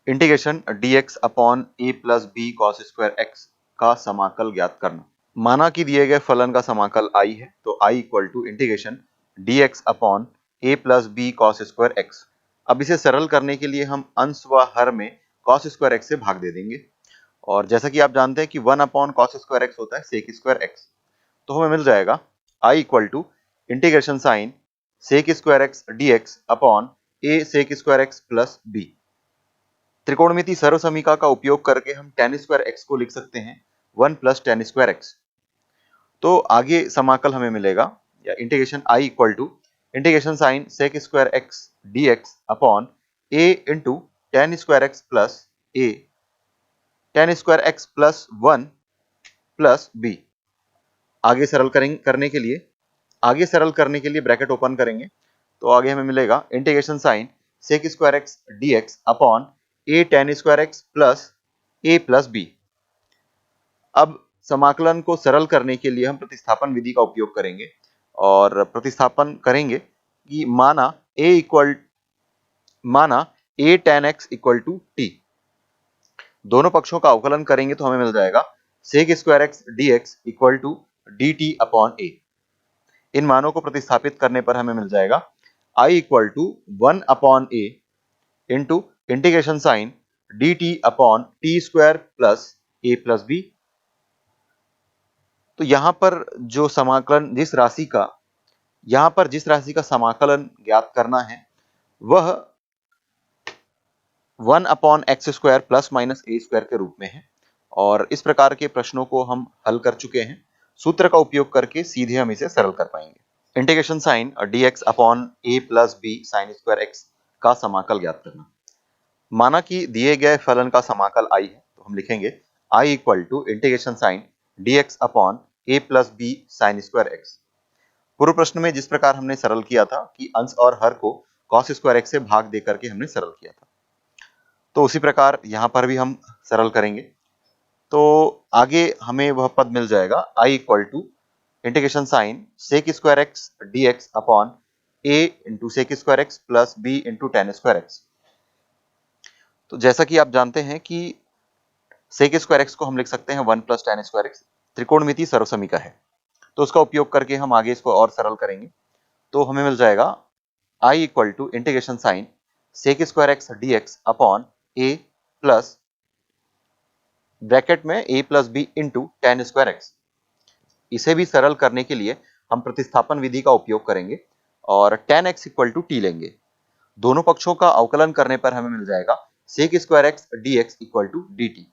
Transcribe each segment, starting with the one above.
Integration dx upon a plus b cos square x का समाकल ज्ञात करना। माना कि दिए गए फलन का समाकल i है, तो i equal to integration dx upon a plus b cos square x. अब इसे सरल करने के लिए हम अंश व हर में कॉस स्क्वायर एक्स से भाग दे देंगे, और जैसा कि आप जानते हैं कि 1 अपॉन कॉस स्क्वायर एक्स होता है सेक स्क्वायर एक्स, तो हमें मिल जाएगा i equal to integration sign sec square x dx upon a sec square x plus b। त्रिकोणमिति सर्वसमीका का उपयोग करके हम tan स्क्वायर एक्स को लिख सकते हैं 1 प्लस tan स्क्वायर एक्स। तो आगे समाकल हमें मिलेगा या integration i equal to integration sign sec square x dx upon a into tan square x plus a tan square x plus 1 plus b। आगे सरल करने के लिए ब्रैकेट ओपन करेंगे, तो आगे हमें मिलेगा integration sign sec square x dx upon a tan square x plus a plus b। अब समाकलन को सरल करने के लिए हम प्रतिस्थापन विधि का उपयोग करेंगे और प्रतिस्थापन करेंगे कि माना a tan x equal to t। दोनों पक्षों का अवकलन करेंगे तो हमें मिल जाएगा sec square x dx equal to dt upon a। इन मानों को प्रतिस्थापित करने पर हमें मिल जाएगा i equal to 1 upon a into integration sign dt upon t square plus a plus b। तो यहां पर जिस राशि का समाकलन ज्ञात करना है वह 1 upon x square plus minus A square के रूप में है, और इस प्रकार के प्रश्नों को हम हल कर चुके हैं। सूत्र का उपयोग करके सीधे हम इसे सरल कर पाएंगे। Integration sign dx upon a plus b sine square x का समाकल ज्ञात करना। माना कि दिए गए फलन का समाकल i है, तो हम लिखेंगे i equal to integration sign dx upon a plus b sine square x. पूर्व प्रश्न में जिस प्रकार हमने सरल किया था कि अंश और हर को कॉस स्क्वायर एक्स से भाग दे करके हमने सरल किया था, तो उसी प्रकार यहां पर भी हम सरल करेंगे। तो आगे हमें वह पद मिल जाएगा i equal to integration sign sec square x dx upon a into sec square x plus b into tan square x. तो जैसा कि आप जानते हैं कि सेक स्क्वायर एक्स को हम लिख सकते हैं 1 प्लस tan स्क्वायर एक्स, त्रिकोणमिति सर्वसमीका है, तो उसका उपयोग करके हम आगे इसको और सरल करेंगे। तो हमें मिल जाएगा i equal to integration sign sec square x dx upon a plus bracket में a plus b into tan square x. इसे भी सरल करने के लिए हम प्रतिस्थापन विधि का उपयोग करेंगे और tan x equal to t लेंगे। दोनों पक्षों का अवकलन करने पर हमें मिल जाएगा sec square x dx equal to dt।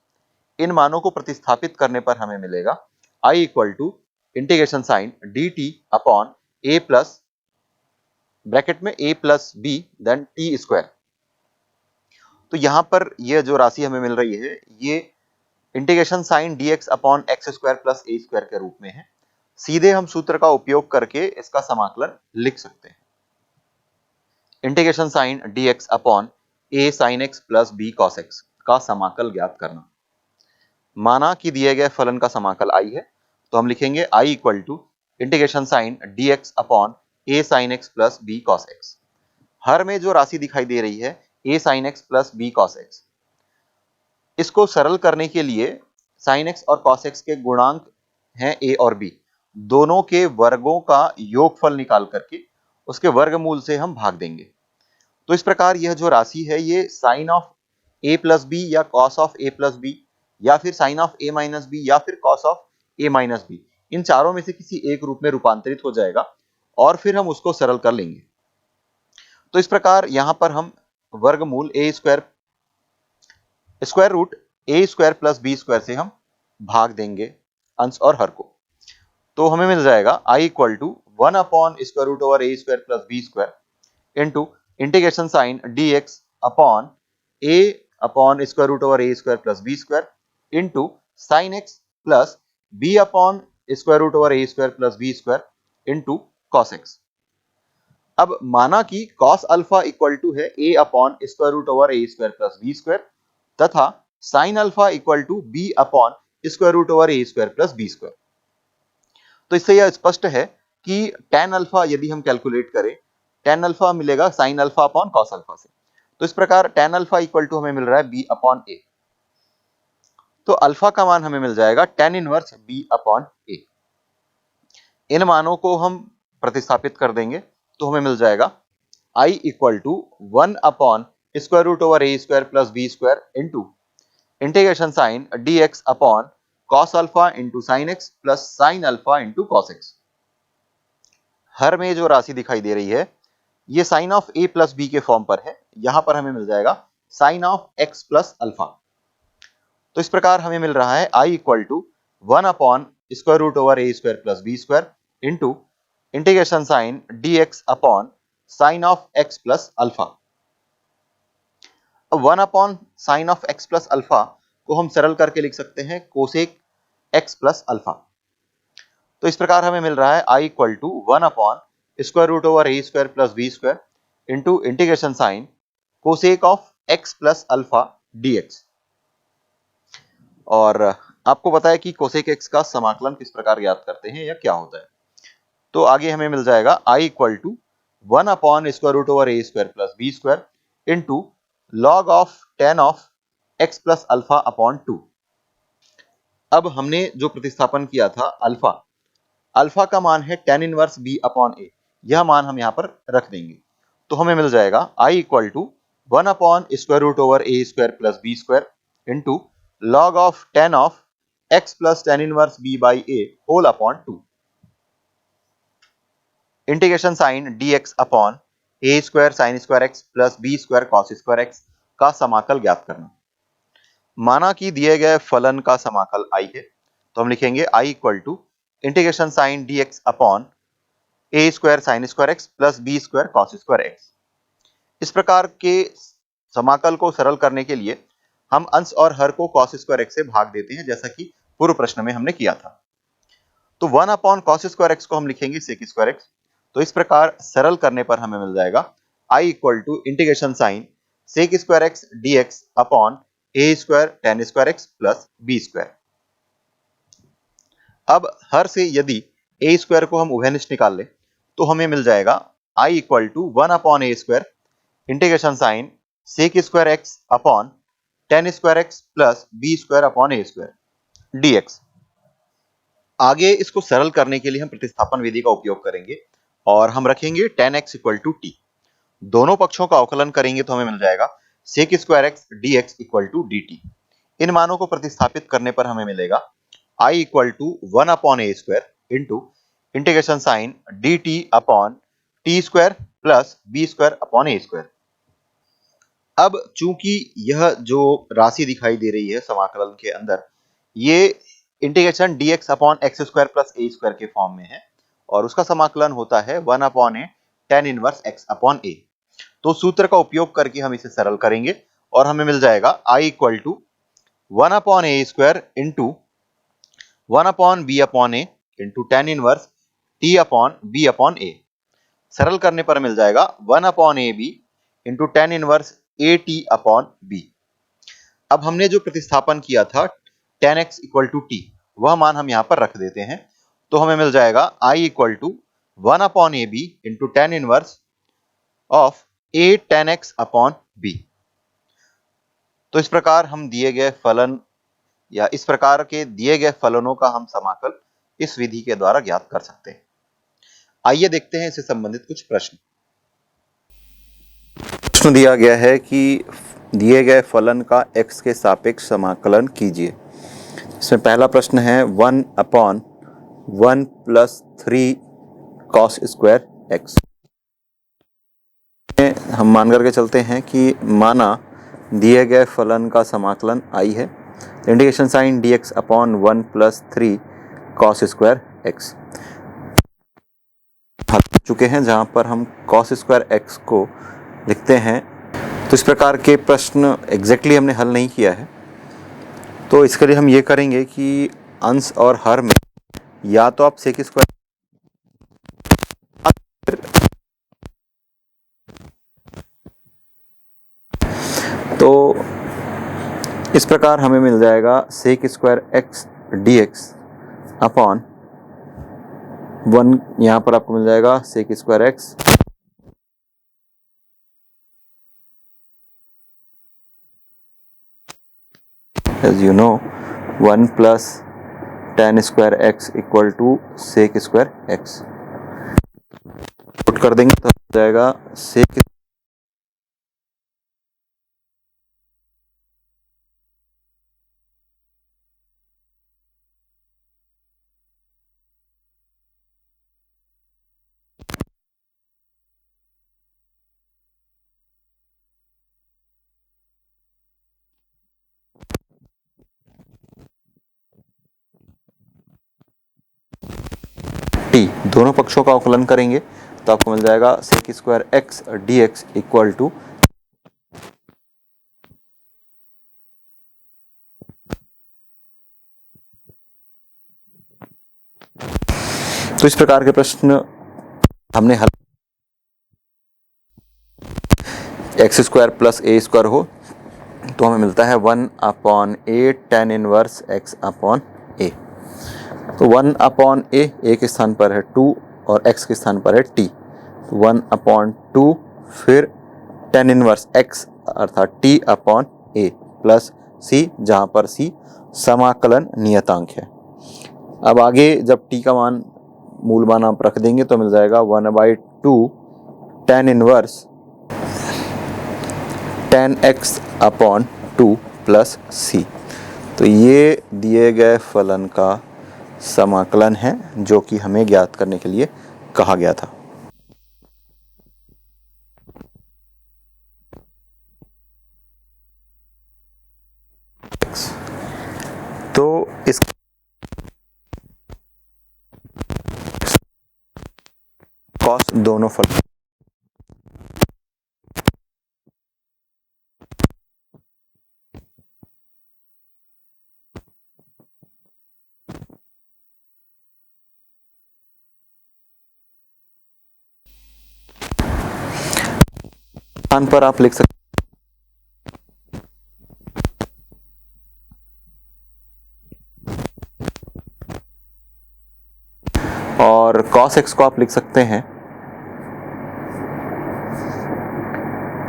इन मानों को प्रतिस्थापित करने पर हमें मिलेगा i equal to integration sign dt upon a plus bracket में a plus b then t square. तो यहां पर यह जो राशि हमें मिल रही है ये integration sign dx upon x square plus a square के रूप में है। सीधे हम सूत्र का उपयोग करके इसका समाकलन लिख सकते हैं। Integration sign dx upon a sin x plus b cos x का समाकल ज्ञात करना। माना कि दिए गए फलन का समाकल i है, तो हम लिखेंगे i equal to integration sign dx upon a sin x plus b cos x। हर में जो राशि दिखाई दे रही है a sin x plus b cos x, इसको सरल करने के लिए sin x और cos x के गुणांक हैं a और b, दोनों के वर्गों का योगफल निकाल करके उसके वर्गमूल से हम भाग देंगे। तो इस प्रकार यह जो राशि है ये sine of a plus B या cos of a plus B या फिर sine of a minus B या फिर cos of a minus B, इन चारों में से किसी एक रूप में रूपांतरित हो जाएगा और फिर हम उसको सरल कर लेंगे। तो इस प्रकार यहां पर हम वर्गमूल square root a square plus B square से हम भाग देंगे अंश और हर को। तो हमें मिल जाएगा i equal to 1 upon square root over a square plus B square into integration sign dx upon a upon square root over a square plus B square into sine x plus b upon square root over a square plus B square into cos x। अब माना कि cos alpha equal to है a upon square root over a square plus B square तथा sin alpha equal to b upon square root over a square plus B square. तो इससे यह स्पष्ट है कि tan अल्फा यदि हम कैलकुलेट करें, tan अल्फा मिलेगा sin alpha upon cos alpha से। तो इस प्रकार tan अल्फा इक्वल टू हमें मिल रहा है b अपॉन a। तो अल्फा का मान हमें मिल जाएगा tan inverse b upon a। इन मानों को हम प्रतिस्थापित कर देंगे तो हमें मिल जाएगा I equal to 1 upon square root over a square plus b square into integration sign dx upon cos alpha into sine x plus sine alpha into cos एक्स। हर में जो राशि दिखाई दे रही है ये sine of a plus b के फॉर्म पर है। यहां पर हमें मिल जाएगा sine of x plus alpha. तो इस प्रकार हमें मिल रहा है I equal to 1 upon square root over a square plus b square into integration sign dx upon sine of x plus alpha. अब 1 upon sine of x plus alpha को हम सरल करके लिख सकते हैं कोसेक x प्लस अल्फा। तो इस प्रकार हमें मिल रहा है I equal to 1 upon square root over a square plus b square into integration sign cosec of x plus alpha dx। और आपको पता है कि कोसेक x का समाकलन किस प्रकार ज्ञात करते हैं या क्या होता है। तो आगे हमें मिल जाएगा I equal to 1 upon square root over a square plus b square into log of tan of x plus alpha upon 2। अब हमने जो प्रतिस्थापन किया था अल्फा, अल्फा का मान है tan inverse b upon a। यह मान हम यहाँ पर रख देंगे तो हमें मिल जाएगा I equal to 1 upon square root over a square plus b square into log of tan of x plus tan inverse b by a whole upon 2। Integration sign dx upon a square sine square x plus b square cos square x का समाकल ज्ञात करना। माना कि दिए गए फलन का समाकल I है तो हम लिखेंगे I equal to integration sign dx upon a square sine square x plus b square cos square x। इस प्रकार के समाकल को सरल करने के लिए हम अंश और हर को कॉस स्क्वायर x से भाग देते हैं जैसा कि पूर्व प्रश्न में हमने किया था। तो 1 अपॉन कॉस स्क्वायर x को हम लिखेंगे सेक स्क्वायर x। तो इस प्रकार सरल करने पर हमें मिल जाएगा I equal to integration sign sec square x dx upon a square tan square x plus b square. अब हर से यदि a स्क्वायर को हम उभयनिष्ठ निकाल ले तो हमें मिल जाएगा I equal to 1 upon a square integration sign sec square x upon tan square x plus b square upon a square dx। आगे इसको सरल करने के लिए हम प्रतिस्थापन विधि का उपयोग करेंगे और हम रखेंगे tan x equal to t। दोनों पक्षों का अवकलन करेंगे तो हमें मिल जाएगा sec square x dx equal to dt। इन मानों को प्रतिस्थापित करने पर हमें मिलेगा I equal to 1 upon a square into integration sign dt upon t square plus b square upon a square. अब चूंकि यह जो राशि दिखाई दे रही है समाकलन के अंदर ये integration dx upon x square plus a square के फॉर्म में है और उसका समाकलन होता है 1 upon a tan inverse x अपॉन a। तो सूत्र का उपयोग करके हम इसे सरल करेंगे और हमें मिल जाएगा I equal to 1 upon a square into 1 upon b upon a into tan inverse t upon b upon a। सरल करने पर मिल जाएगा 1 upon a b into tan inverse a t upon b. अब हमने जो प्रतिस्थापन किया था tan x equal to t वह मान हम यहाँ पर रख देते हैं तो हमें मिल जाएगा I equal to 1 upon a b into tan inverse of a tan x upon b। तो इस प्रकार हम दिए गए फलन या इस प्रकार के दिए गए फलनों का हम समाकल इस विधि के द्वारा ज्ञात कर सकते हैं। आइए देखते हैं इससे संबंधित कुछ प्रश्न। प्रश्न दिया गया है कि दिए गए फलन का x के सापेक्ष समाकलन कीजिए। इसमें पहला प्रश्न है 1 upon 1 plus 3 cos square x. हम मान करके चलते हैं कि माना दिए गए फलन का समाकलन I है। Integration sign dx upon 1 plus 3 cos square x हल कर चुके हैं जहां पर हम कॉस स्क्वायर एक्स को लिखते हैं। तो इस प्रकार के प्रश्न एग्जैक्टली हमने हल नहीं किया है तो इसके लिए हम ये करेंगे कि अंश और हर में या तो आप सेक स्क्वायर तो इस प्रकार हमें मिल जाएगा sec square x dx upon 1 यहाँ पर आपको मिल जाएगा sec square x as you know 1 plus tan square x equal to sec square x. Put कर देंगे तो हो जाएगा सेक टी, दोनों पक्षों का अवकलन करेंगे तो आपको मिल जाएगा sec square x D x equal to, तो इस प्रकार के प्रश्न हमने हल, x square plus A square हो तो हमें मिलता है 1/a tan inverse x upon A. तो 1/a ए के स्थान पर है 2 और x के स्थान पर है t, तो 1/2 फिर tan इनवर्स x अर्थात t upon a plus c, जहाँ पर c समाकलन नियतांक है। अब आगे जब t का मान मूल मान आप रख देंगे तो मिल जाएगा 1/2 tan inverse tan x upon 2 plus c। तो ये दिए गए फलन का समाकलन है जो कि हमें ज्ञात करने के लिए कहा गया था। तो इस कॉस दोनों फल स्थान पर आप लिख सकते और cos x को आप लिख सकते हैं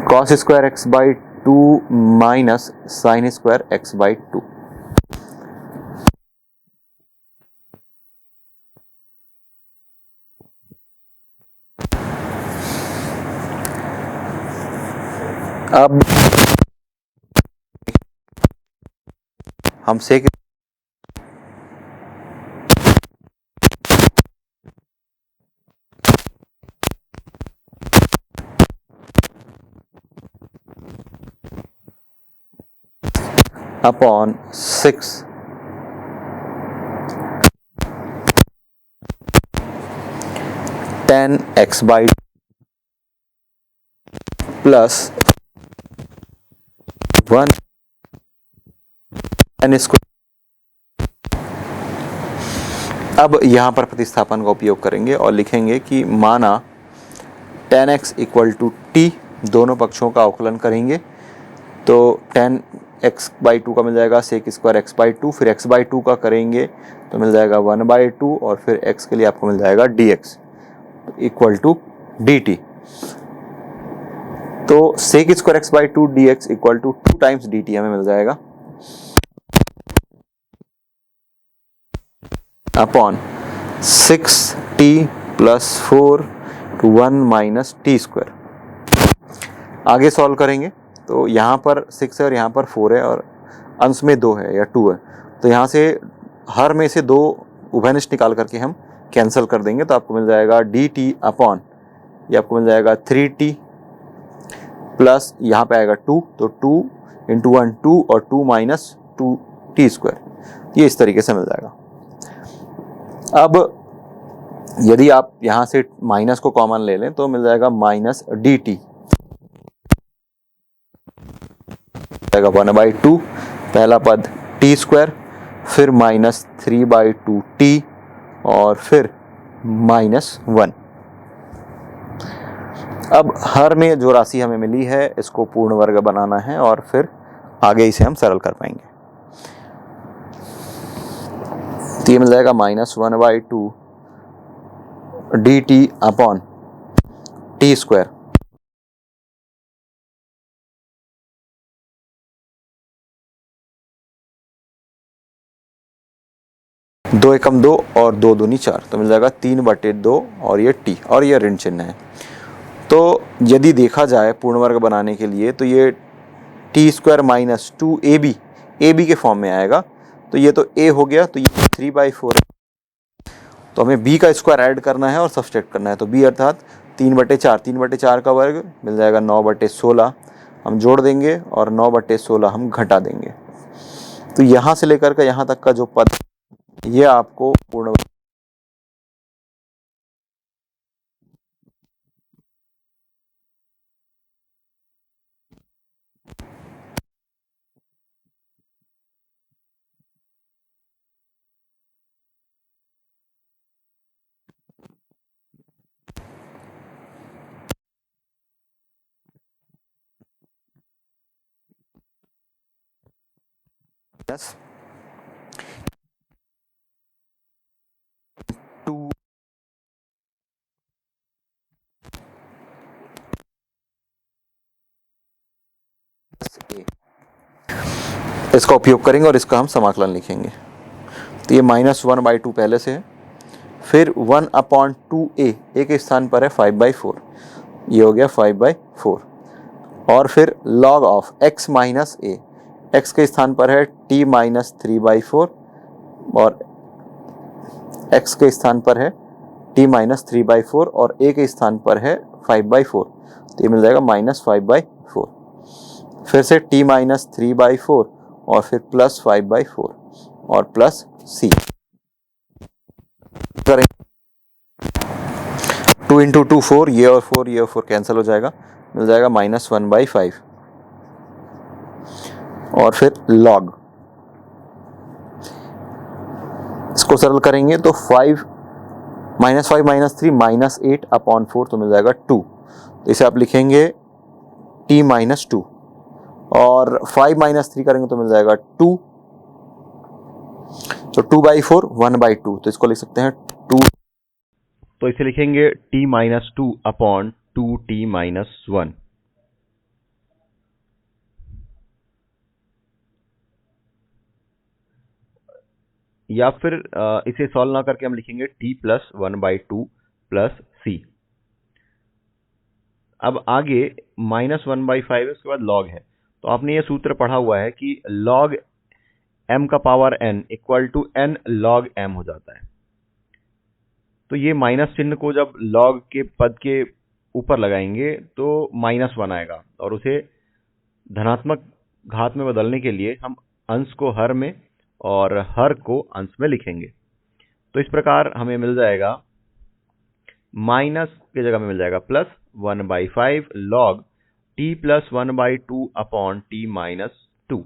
cos square x by 2 minus sine square x by 2। अब हम sec upon 6 tan x by plus 1 tan square. अब यहाँ पर प्रतिस्थापन का उपयोग करेंगे और लिखेंगे कि माना tan x equal to t, दोनों पक्षों का अवकलन करेंगे तो tan x बाई 2 का मिल जाएगा सेक स्क्वायर एक्स बाई 2, फिर x बाई 2 का करेंगे तो मिल जाएगा 1/2 और फिर x के लिए आपको मिल जाएगा dx इक्वल टू dt। तो sec square x by 2 dx equal to 2 times dt हमें मिल जाएगा upon 6t plus 4 to 1 minus t square. आगे सॉल्व करेंगे तो यहाँ पर 6 है और यहाँ पर 4 है और अंश में 2 है या 2 है, तो यहाँ से हर में से 2 उभयनिष्ठ निकाल करके हम कैंसिल कर देंगे तो आपको मिल जाएगा dt अपॉन, ये आपको मिल जाएगा 3t प्लस यहाँ पे आएगा 2, तो 2 इंटू 1 2 और 2 माइनस 2 टी स्क्वायर, ये इस तरीके से मिल जाएगा। अब यदि आप यहाँ से माइनस को कॉमन ले लें तो मिल जाएगा माइनस dt, जाएगा 1/2 पहला पद टी स्क्वायर, फिर माइनस 3/2 टी और फिर -1। अब हर में जो राशि हमें मिली है इसको पूर्ण वर्ग बनाना है और फिर आगे इसे हम सरल कर पाएंगे। तो ये मिल जाएगा -1/2 dt अपॉन टी स्क्वायर 2 एकम 2 और 2 दूनी 4, तो मिल जाएगा 3/2 और ये टी और ये ऋण चिन्ह है। तो यदि देखा जाए पूर्ण वर्ग बनाने के लिए तो ये t² माइनस 2ab ab के फॉर्म में आएगा। तो ये तो a हो गया, तो ये 3/4। तो हमें b का स्क्वायर ऐड करना है और सब्सट्रैक्ट करना है। तो b अर्थात 3/4, 3/4 का वर्ग मिल जाएगा 9/16 हम जोड़ देंगे और 9/16 हम घटा देंगे। तो यहाँ से लेकर के यहाँ तक का जो पद ये आपको पूर्ण प्लस 2 a इसका उपयोग करेंगे और इसका हम समाकलन लिखेंगे। तो ये -1/2 पहले से है, फिर 1/2a a के स्थान पर है 5/4, ये हो गया 5/4 और फिर log of x minus a, x के स्थान पर है t माइनस 3/4 और x के स्थान पर है t माइनस 3/4 और a के स्थान पर है 5/4, तो ये मिल जाएगा -5/4। फिर से t माइनस 3/4 और फिर प्लस 5/4 और प्लस c करें। 2 × 2 4, ये और 4 कैंसिल हो जाएगा, मिल जाएगा -1/5 और फिर log, इसको सरल करेंगे तो 5 -5 -3 -8/4, तो मिल जाएगा 2। तो इसे आप लिखेंगे t माइनस 2 और 5 - 3 करेंगे तो मिल जाएगा 2, तो 2/4 1/2, तो इसको लिख सकते हैं 2, तो इसे लिखेंगे t माइनस 2/2t माइनस 1। या फिर इसे सॉल्व ना करके हम लिखेंगे t प्लस 1/2 प्लस c। अब आगे -1/5 है, उसके बाद log है। तो आपने ये सूत्र पढ़ा हुआ है कि log m का power n equal to n log m हो जाता है। तो ये माइनस चिन्ह को जब log के पद के ऊपर लगाएंगे तो -1 आएगा और उसे धनात्मक घात में बदलने के लिए हम अंश को हर में और हर को अंश में लिखेंगे। तो इस प्रकार हमें मिल जाएगा माइनस की जगह में मिल जाएगा plus 1/5 log t plus 1/2 upon t minus 2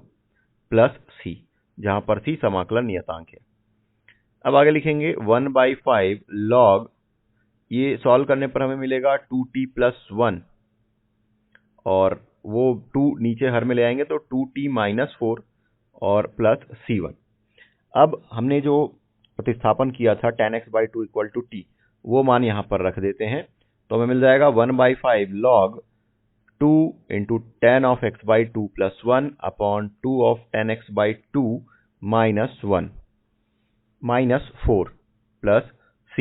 plus c, जहां पर c समाकलन नियतांक है। अब आगे लिखेंगे 1/5 log, ये सॉल्व करने पर हमें मिलेगा 2t प्लस 1 और वो 2 नीचे हर में ले आएंगे तो 2t माइनस 4 और प्लस c1। अब हमने जो प्रतिस्थापन किया था tan x/2 equal to t, वो मान यहाँ पर रख देते हैं। तो हमें मिल जाएगा 1/5 log 2 × tan of x/2 plus 1 upon 2 of tan x/2 minus 1 minus 4 plus c।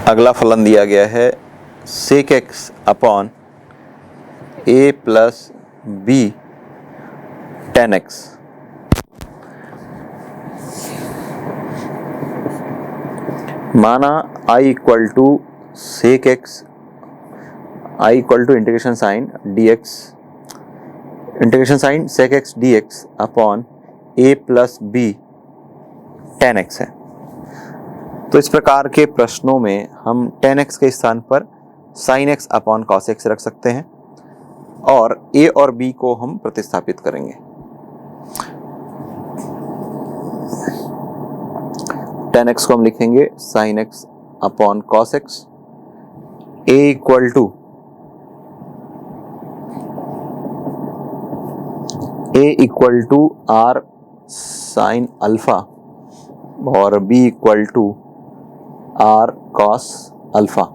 अगला फलन दिया गया है sec x अपॉन a plus b tan x। माना I equal to sec x, I equal to integration sign dx, integration sign sec x dx upon a plus b tan x है। तो इस प्रकार के प्रश्नों में हम tan x के स्थान पर sin x अपॉन cos x रख सकते हैं और a और b को हम प्रतिस्थापित करेंगे। tan x को हम लिखेंगे sin x अपॉन cos x, a equal to r sin alpha और b equal to r cos alpha.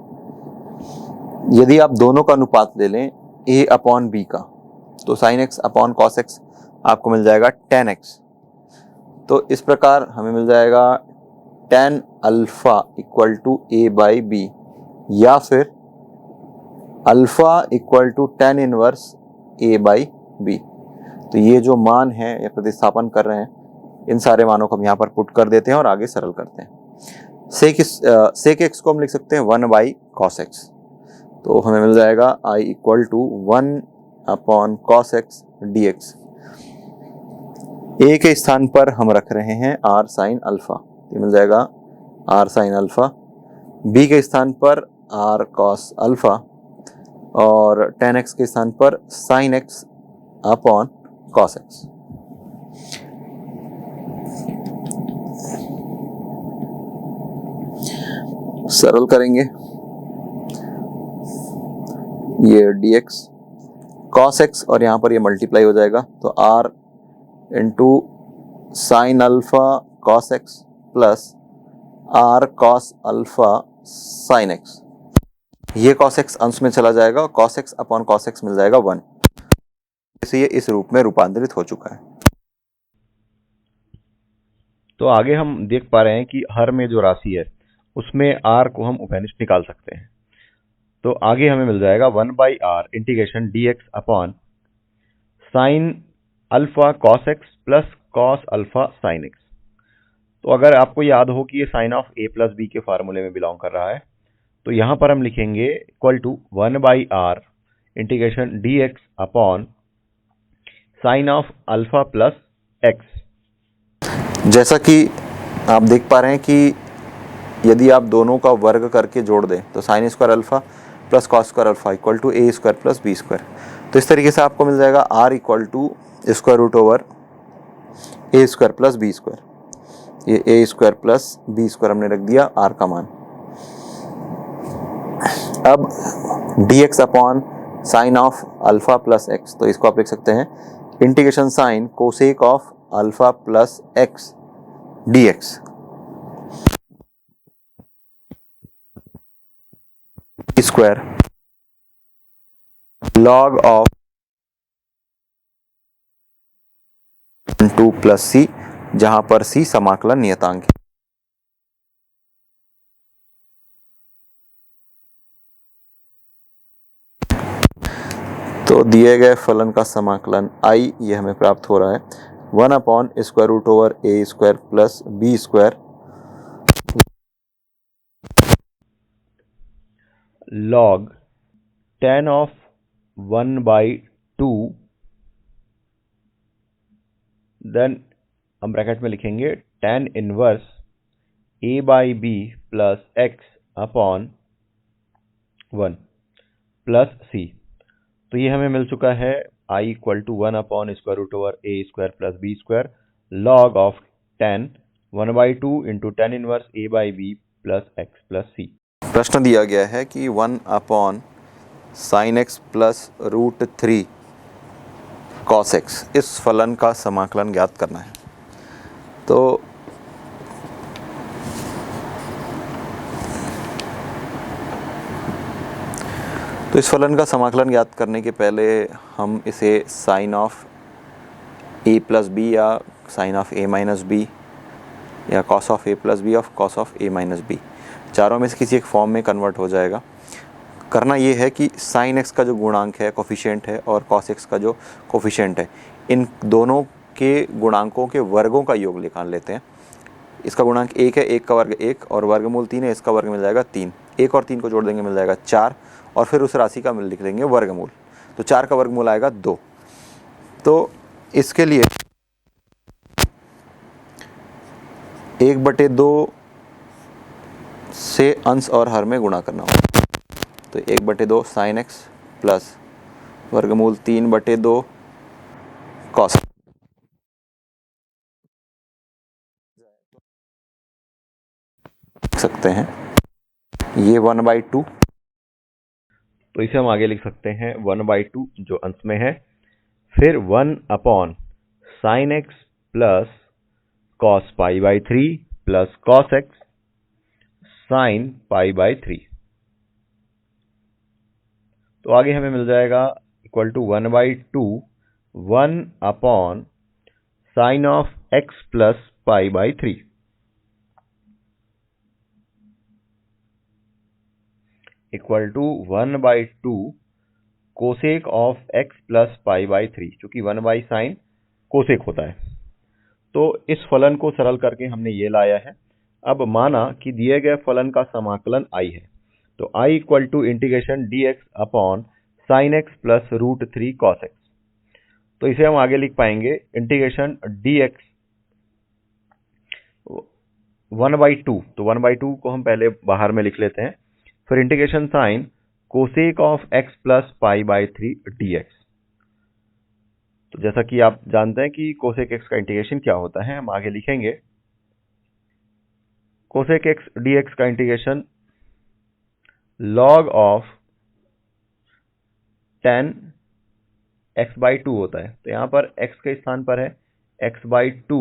यदि आप दोनों का अनुपात ले लें a अपॉन b का, तो sin x अपॉन cos x आपको मिल जाएगा tan x। तो इस प्रकार हमें मिल जाएगा tan alpha equal to a by b, या फिर alpha equal to tan inverse a by b. तो ये जो मान है या प्रतिस्थापन कर रहे हैं, इन सारे मानों को हम यहाँ पर पुट कर देते हैं और आगे सरल करते हैं। सेक एक्स को हम लिख सकते हैं 1 बाई कॉस एक्स। तो हमें मिल जाएगा I equal to 1 upon cos x D x. A के स्थान पर हम रख रहे हैं आर साइन अल्फा, ये मिल जाएगा आर साइन अल्फा। बी के स्थान पर आर कॉस अल्फा, और tan एक्स के स्थान पर sine x upon cos x. सरल करेंगे, ये dx cos x और यहाँ पर ये मल्टीप्लाई हो जाएगा, तो r into sine alpha cos x plus r cos alpha sign x। ये cos x अंश में चला जाएगा और cos x अपॉन cos x मिल जाएगा 1। इसे ये इस रूप में रूपांतरित हो चुका है। तो आगे हम देख पा रहे हैं कि हर में जो राशि है उसमें r को हम उभयनिष्ठ निकाल सकते हैं। तो आगे हमें मिल जाएगा 1 by r integration d x upon sine alpha cos x plus cos alpha sine x. तो अगर आपको याद हो कि ये sine of A plus b के फार्मूले में बिलोंग कर रहा है, तो यहाँ पर हम लिखेंगे equal to 1 by r integration d x upon sine of alpha plus x. जैसा कि आप देख पा रहे हैं कि यदि आप दोनों का वर्ग करके जोड़ दें तो sine square alpha plus cos square alpha equal to A square plus B square. तो इस तरीके से आपको मिल जाएगा R equal to square root over A square plus B square. ये A square plus B square हमने रख दिया आर का मान। अब D x upon sine of alpha plus X, तो इसको आप लिख सकते हैं integration sign cosec of alpha plus x D x square log of 2 plus C, जहां पर सी समाकलन नियतांक है। तो दिए गए फलन का समाकलन आई ये हमें प्राप्त हो रहा है 1 upon square root over A square plus B square log tan of 1 by 2, then हम ब्रैकेट में लिखेंगे tan inverse a by B plus x upon 1 plus C. तो ये हमें मिल चुका है i equal to 1 upon square root over A square plus B square log of tan 1 by 2 into tan inverse a by B plus x plus सी। प्रश्न दिया गया है कि 1 upon sine x plus root 3 cos X, इस फलन का समाकलन ज्ञात करना है। तो इस फलन का समाकलन ज्ञात करने के पहले हम इसे sine of A plus B या sine of A minus B या cos of A plus B of cos of A minus B, चारों में से किसी एक फॉर्म में कन्वर्ट हो जाएगा। करना ये है कि साइन एक्स का जो गुणांक है कोफिशिएंट है और कॉस एक्स का जो कोफिशिएंट है, इन दोनों के गुणांकों के वर्गों का योग निकाल लेते हैं। इसका गुणांक 1 है, 1 का वर्ग 1 और वर्गमूल 3 है, इसका वर्ग मिल जाएगा 3। 1 और 3 को जोड़ देंगे मिल जाएगा 4 और फिर उस राशि का लिख देंगे वर्गमूल, तो 4 का वर्गमूल आएगा 2। तो इसके लिए 1/2 से अंश और हर में गुणा करना होगा। तो 1/2 साइन एक्स प्लस वर्गमूल 3/2 कॉस सकते हैं ये 1/2। तो इसे हम आगे लिख सकते हैं 1/2 जो अंश में है, फिर 1 upon sine x plus cos pi by 3 plus cos X sine pi by 3। तो आगे हमें मिल जाएगा equal to 1/2 1 upon sine of x plus pi by 3 equal to 1/2 cosec of x plus pi by 3, चूंकि 1/sin कोसेक होता है। तो इस फलन को सरल करके हमने ये लाया है। अब माना कि दिए गए फलन का समाकलन i है, तो i equal to integration dx upon sine x plus √3 cos x। तो इसे हम आगे लिख पाएंगे इंटीग्रेशन dx 1/2, तो 1/2 को हम पहले बाहर में लिख लेते हैं, फिर integration sign cosec of x plus pi by 3 dx। तो जैसा कि आप जानते हैं कि कोसेक x का इंटीग्रेशन क्या होता है, हम आगे लिखेंगे कोसेक x dx का integration log of tan x/2 होता है। तो यहां पर x के स्थान पर है x/2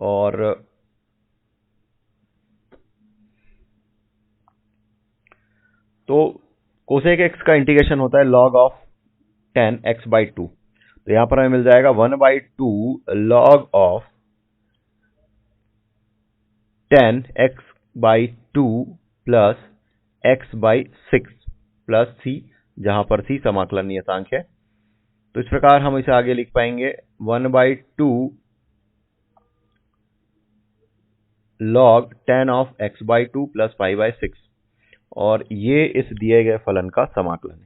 और तो कोसेक x का इंटीग्रेशन होता है log ऑफ tan x/2। तो यहां पर हमें मिल जाएगा 1/2 log of tan x/2 plus x/6 plus c, जहां पर c समाकलन नियतांक है। तो इस प्रकार हम इसे आगे लिख पाएंगे 1/2 log tan of x/2 plus pi by 6, और ये इस दिए गए फलन का समाकलन है।